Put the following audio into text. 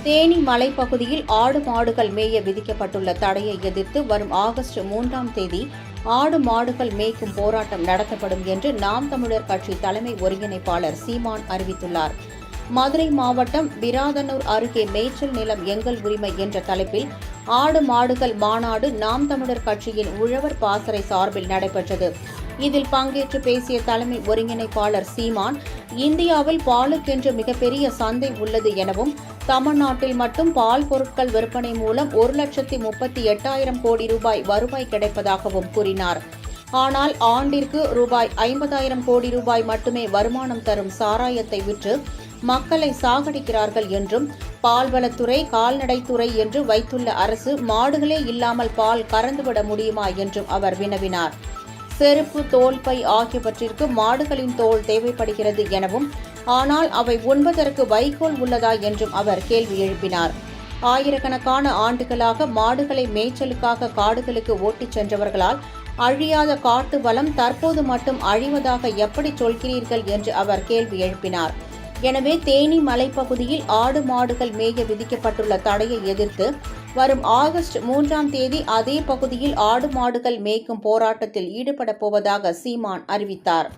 தேனி மலைப்பகுதியில் ஆடு மாடுகள் மேய விதிக்கப்பட்டுள்ள தடையை எதிர்த்து வரும் ஆகஸ்ட் 3ஆம் தேதி ஆடு மாடுகள் மேய்க்கும் போராட்டம் நடத்தப்படும் என்று நாம் தமிழர் கட்சி தலைமை ஒருங்கிணைப்பாளர் சீமான் அறிவித்துள்ளார். மதுரை மாவட்டம் பிராதனூர் அருகே மேய்ச்சல் நிலம் எங்கள் உரிமை என்ற தலைப்பில் ஆடு மாடுகள் மாநாடு நாம் தமிழர் கட்சியின் உழவர் பாசறை சார்பில் நடைபெற்றது. இதில் பங்கேற்று பேசிய தலைமை ஒருங்கிணைப்பாளர் சீமான், இந்தியாவில் பாலுக்கென்று மிகப்பெரிய சந்தை உள்ளது எனவும், தமிழ்நாட்டில் மட்டும் பால் பொருட்கள் விற்பனை மூலம் 1,38,000 கோடி ரூபாய் வருவாய் கிடைப்பதாகவும் கூறினார். ஆனால் ஆண்டிற்கு ரூபாய் 50,000 கோடி ரூபாய் மட்டுமே வருமானம் தரும் சாராயத்தை விற்று மக்களை சாகடிக்கிறார்கள் என்றும், பால்வளத்துறை கால்நடைத்துறை என்று வைத்துள்ள அரசு மாடுகளே இல்லாமல் பால் கறந்துவிட முடியுமா என்றும் அவர் வினவினார். செருப்பு, தோல்பை ஆகியவற்றிற்கு மாடுகளின் தோல் தேவைப்படுகிறது எனவும், ஆனால் அவை உண்பதற்கு வைக்கோல் உள்ளதா என்றும் அவர் கேள்வி எழுப்பினார். ஆயிரக்கணக்கான ஆண்டுகளாக மாடுகளை மேய்ச்சலுக்காக காடுகளுக்கு ஓட்டிச் சென்றவர்களால் அழியாத காட்டு வளம் தற்போது மட்டும் அழிவதாக எப்படி சொல்கிறீர்கள் என்று அவர் கேள்வி எழுப்பினார். எனவே தேனி மலைப்பகுதியில் ஆடு மாடுகள் மேய விதிக்கப்பட்டுள்ள தடையை எதிர்த்து வரும் ஆகஸ்ட் 3ஆம் தேதி அதே பகுதியில் ஆடு மாடுகள் மேய்க்கும் போராட்டத்தில் ஈடுபடப் போவதாக சீமான் அறிவித்தார்.